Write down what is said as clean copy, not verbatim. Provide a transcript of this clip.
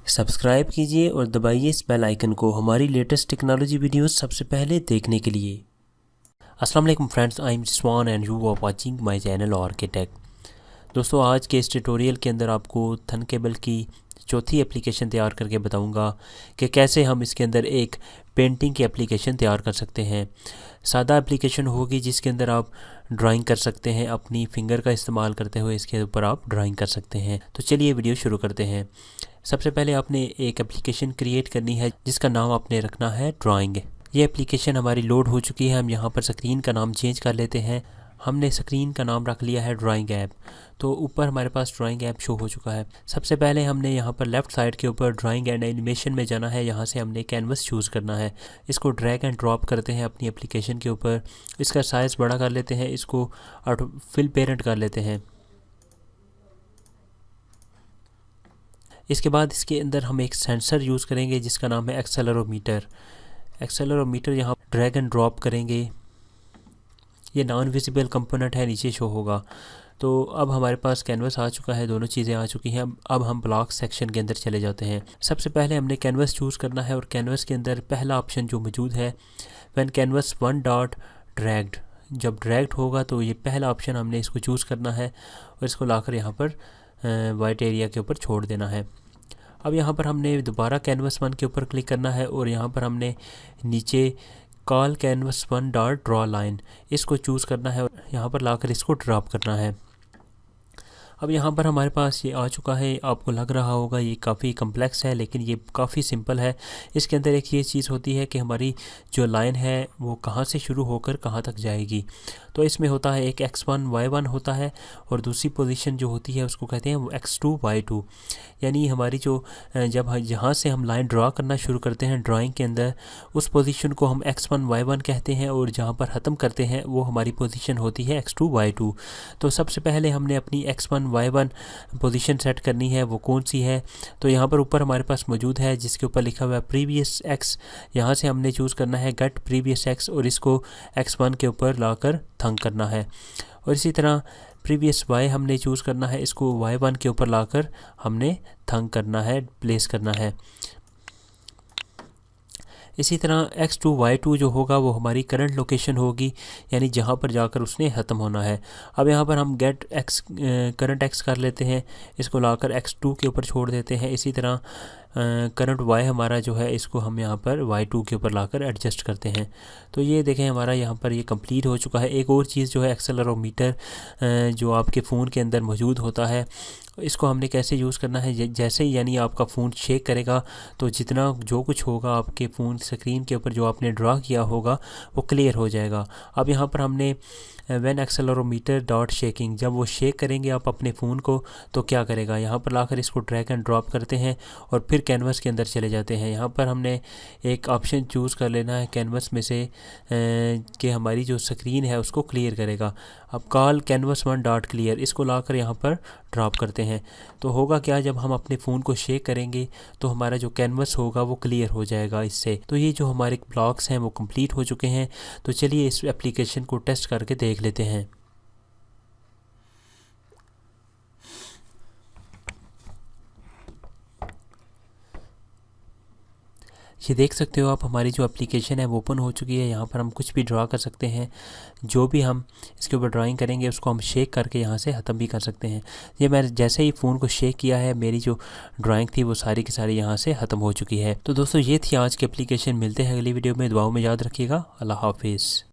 Subscribe कीजिए और दबाइए इस बेल आइकन को हमारी लेटेस्ट टेक्नोलॉजी वीडियोस सबसे पहले देखने के लिए। अस्सलाम वालेकुम friends, I am Jiswan and you are watching my channel architect. दोस्तों, आज के इस ट्यूटोरियल के अंदर आपको थनकेबल की चौथी एप्लीकेशन तैयार करके बताऊंगा कि कैसे हम इसके अंदर एक पेंटिंग की एप्लीकेशन तैयार कर सकते हैं। सादा एप्लीकेशन होगी जिसके अंदर आप ड्राइंग कर सकते हैं, अपनी फिंगर का इस्तेमाल करते हुए इसके ऊपर आप ड्राइंग कर सकते हैं। तो चलिए वीडियो शुरू करते हैं। सबसे पहले आपने एक एप्लीकेशन क्रिएट करनी है जिसका नाम आपने रखना है ड्राइंग। ये एप्लीकेशन हमारी लोड हो चुकी है। हम यहाँ पर स्क्रीन का नाम चेंज कर लेते हैं। हमने स्क्रीन का नाम रख लिया है ड्राइंग ऐप। तो ऊपर हमारे पास ड्राइंग ऐप शो हो चुका है। सबसे पहले हमने यहाँ पर लेफ़्ट साइड के ऊपर ड्राइंग एंड एनिमेशन में जाना है। यहाँ से हमने कैनवस चूज़ करना है। इसको ड्रैग एंड ड्रॉप करते हैं अपनी एप्लीकेशन के ऊपर। इसका साइज़ बड़ा कर लेते हैं, इसको फिल पेरेंट कर लेते हैं। इसके बाद इसके अंदर हम एक सेंसर यूज़ करेंगे जिसका नाम है एक्सेलरोमीटर। एक्सेलरोमीटर यहाँ ड्रैग एंड ड्रॉप करेंगे। ये नॉन विजिबल कंपोनेंट है, नीचे शो होगा। तो अब हमारे पास कैनवस आ चुका है, दोनों चीज़ें आ चुकी हैं। अब हम ब्लॉक सेक्शन के अंदर चले जाते हैं। सबसे पहले हमने कैनवस चूज़ करना है और कैनवस के अंदर पहला ऑप्शन जो मौजूद है, when canvas one dot dragged, जब ड्रैग्ड होगा तो ये पहला ऑप्शन हमने इसको चूज़ करना है और इसको लाकर यहाँ पर वाइट एरिया के ऊपर छोड़ देना है। अब यहाँ पर हमने दोबारा कैनवस वन के ऊपर क्लिक करना है और यहाँ पर हमने नीचे call canvas one dot draw line इसको चूज़ करना है और यहाँ पर लाकर इसको ड्रॉप करना है। अब यहाँ पर हमारे पास ये आ चुका है। आपको लग रहा होगा ये काफ़ी कम्प्लेक्स है, लेकिन ये काफ़ी सिंपल है। इसके अंदर एक ये चीज़ होती है कि हमारी जो लाइन है वो कहाँ से शुरू होकर कहाँ तक जाएगी। तो इसमें होता है एक x1 y1 होता है और दूसरी पोजीशन जो होती है उसको कहते हैं वो x2 y2। यानी हमारी जो जब जहाँ से हम लाइन ड्रा करना शुरू करते हैं ड्राइंग के अंदर, उस पोजीशन को हम x1 y1 कहते हैं और जहाँ पर ख़त्म करते हैं वो हमारी पोजीशन होती है x2 y2। तो सबसे पहले हमने अपनी x1 y1 पोजीशन सेट करनी है, वो कौन सी है। तो यहाँ पर ऊपर हमारे पास मौजूद है जिसके ऊपर लिखा हुआ है प्रीवियस x। यहाँ से हमने चूज़ करना है गेट प्रीवियस x और इसको x1 के ऊपर लाकर थंग करना है। और इसी तरह प्रीवियस y हमने चूज़ करना है, इसको y1 के ऊपर लाकर हमने थंग करना है, प्लेस करना है। इसी तरह x2 y2 जो होगा वो हमारी करंट लोकेशन होगी, यानी जहाँ पर जाकर उसने ख़त्म होना है। अब यहाँ पर हम गेट x करंट x कर लेते हैं, इसको लाकर x2 के ऊपर छोड़ देते हैं। इसी तरह करंट y हमारा जो है इसको हम यहाँ पर y2 के ऊपर लाकर एडजस्ट करते हैं। तो ये देखें हमारा यहाँ पर ये कंप्लीट हो चुका है। एक और चीज़ जो है एक्सेलरोमीटर जो आपके फ़ोन के अंदर मौजूद होता है, इसको हमने कैसे यूज़ करना है। जैसे ही यानी आपका फ़ोन शेक करेगा तो जितना जो कुछ होगा आपके फ़ोन स्क्रीन के ऊपर जो आपने ड्रा किया होगा वो क्लियर हो जाएगा। अब यहाँ पर हमने व्हेन एक्सेलरोमीटर डॉट शेकिंग, जब वो शेक करेंगे आप अपने फ़ोन को तो क्या करेगा, यहाँ पर लाकर इसको ड्रैग एंड ड्रॉप करते हैं और फिर कैनवस के अंदर चले जाते हैं। यहाँ पर हमने एक ऑप्शन चूज़ कर लेना है कैनवस में से कि हमारी जो स्क्रीन है उसको क्लियर करेगा। अब call canvas one dot clear, इसको लाकर यहाँ पर ड्रॉप करते हैं। तो होगा क्या, जब हम अपने फ़ोन को शेक करेंगे तो हमारा जो कैनवस होगा वो क्लियर हो जाएगा इससे। तो ये जो हमारे ब्लॉक्स हैं वो कंप्लीट हो चुके हैं। तो चलिए इस एप्लीकेशन को टेस्ट करके देख लेते हैं। ये देख सकते हो आप, हमारी जो एप्लीकेशन है वो ओपन हो चुकी है। यहाँ पर हम कुछ भी ड्रा कर सकते हैं। जो भी हम इसके ऊपर ड्राइंग करेंगे उसको हम शेक करके यहाँ से ख़त्म भी कर सकते हैं। ये मैंने जैसे ही फ़ोन को शेक किया है मेरी जो ड्राइंग थी वो सारी की सारी यहाँ से ख़त्म हो चुकी है। तो दोस्तों, ये थी आज की एप्लीकेशन। मिलते हैं अगली वीडियो में। दुआओं में याद रखिएगा। अल्लाह हाफिज़।